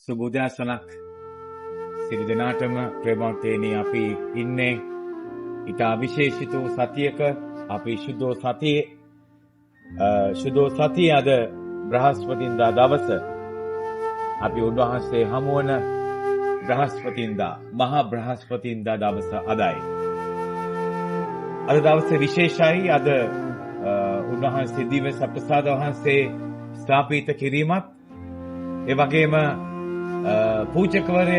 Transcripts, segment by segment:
සුබ උදෑසනක් සියලු දෙනාටම ප්‍රේමවන්තයනි අපි ඉන්නේ ඉතා විශේෂිත සතියක අපි සුදෝ සතියේ අද බ්‍රහස්පතින්දා දවස අපි උන්වහන්සේ හමුවන බ්‍රහස්පතින්දා මහා බ්‍රහස්පතින්දා දවස අදයි. අද දවසේ විශේෂයි. අද උන්වහන්සේ දිව්‍ය සප්‍රසාද වහන්සේ ස්ථාපිත කිරීමත් ඒ වගේම පූජකවරය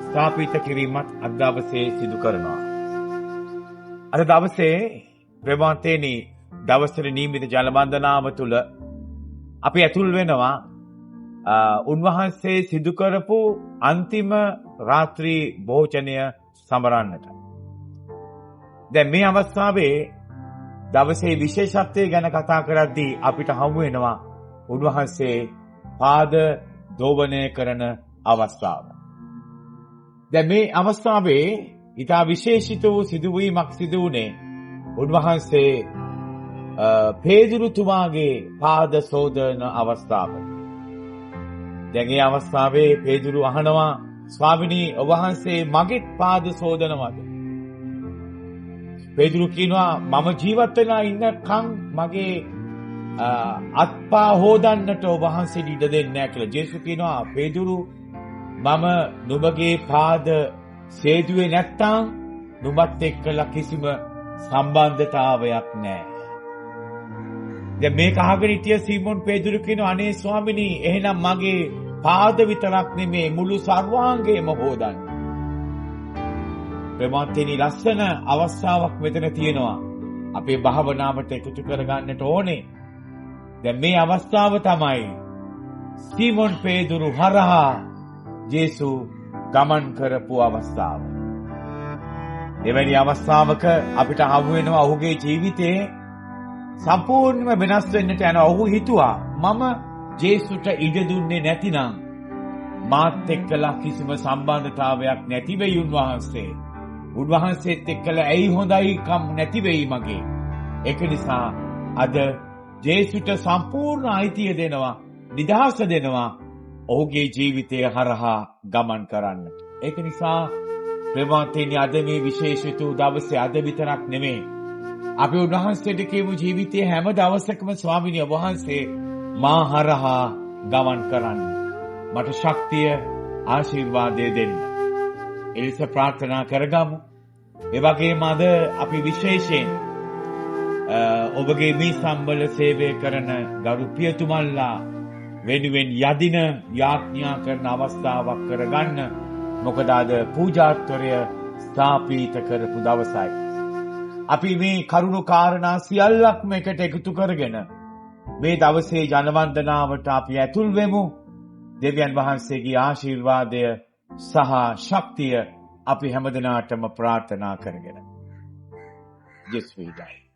ස්ථාපිත කිරීමත් අද දවසේ සිදු කරනවා. අද දවසේ ප්‍රේමවන්තයනි දවසේ නියමිත ජල වන්දනාව තුළ අපි ඇතුල් වෙනවා උන්වහන්සේ සිදු කරපු අන්තිම රාත්‍රී භෝජනය සමරන්නට. දැන් මේ අවස්ථාවේ දවසේ විශේෂත්වය ගැන කතා කරද්දී අපිට හමු වෙනවා උන්වහන්සේ පාද දෝවනය කරන අවස්ථාව. දැන් මේ අවස්ථාවේ ඉතා විශේෂිත වූ සිදුවීමක් සිදු වුණේ උන්වහන්සේ පේදුරුතුමාගේ පාද සෝදන අවස්ථාව. දැන් මේ අවස්ථාවේ පේදුරු අහනවා ස්වාමිනී ඔබ වහන්සේ මගේ පාද සෝදනවද? පේදුරු කියනවා මම ජීවත් වෙලා ඉන්නකම් මගේ අත්පා හොදන්නට ඔබ වහන්සේට ඉඩ දෙන්නේ නැහැ කියලා. ජේසුස් කියනවා පේදුරු මම නුඹගේ පාද සේදුවේ නැත්තම් නුඹත් එක්කලා කිසිම සම්බන්ධතාවයක් නැහැ. දැන් මේක අහගෙන හිටිය සීමොන් පේදුරු කියනවා අනේ ස්වාමිනී එහෙනම් මගේ පාද විතරක් නෙමේ මුළු සර්වාංගයම හොදන්න. ප්‍රේමවන්තයනි ලස්සන අවස්ථාවක් මෙතන තියෙනවා. අපේ භාවනාවට එකතු කරගන්නට ඕනේ. දැන් මේ අවස්ථාව තමයි සීමොන් පේදුරු හරහා ජේසු ගමන් කරපු අවස්ථාව. එවැනි අවස්ථාවක අපිට හමු වෙනවා ඔහුගේ ජීවිතේ සම්පූර්ණයෙන්ම වෙනස් වෙන්නට යනවා. ඔහු හිතුවා මම ජේසුට ඉඩ දුන්නේ නැතිනම් මාත් එක්කලා කිසිම සම්බන්ධතාවයක් නැති වෙයි උන්වහන්සේ. උන්වහන්සේත් එක්කලා ඇයි හොඳයිකම් නැති වෙයි මගේ. ඒක නිසා අද ජේසුට සම්පූර්ණ අයිතිය දෙනවා, නිදහස දෙනවා ඔහුගේ ජීවිතය හරහා ගමන් කරන්නට. ඒක නිසා ප්‍රේමවන්තයනි අද මේ විශේෂිත දවසේ අද විතරක් නෙමෙයි. අපි උන්වහන්සේට කියමු ජීවිතයේ හැම දවසකම ස්වාමිනී වහන්සේ මා හරහා ගමන් කරන්න. මට ශක්තිය ආශිර්වාදය දෙන්න. එලෙස ප්‍රාර්ථනා කරගමු. ඒ වගේම අද අපි විශේෂයෙන් ඔබගේ මේ සම්බල සේවය කරන ගරු පියතුමල්ලා වෙනුවෙන් යදින යාඥා කරන අවස්ථාවක් කරගන්න. මොකද අද පූජාත්වරය ස්ථාපිත කරපු දවසයි. අපි මේ කරුණු කාරණා සියල්ලක්ම එකට එකතු කරගෙන මේ දවසේ ජනවන්දනාවට අපි ඇතුල් වෙමු. දෙවියන් වහන්සේගේ ආශිර්වාදය සහ ශක්තිය අපි හැමදෙනාටම ප්‍රාර්ථනා කරගෙන. ජෙස් වේදයි.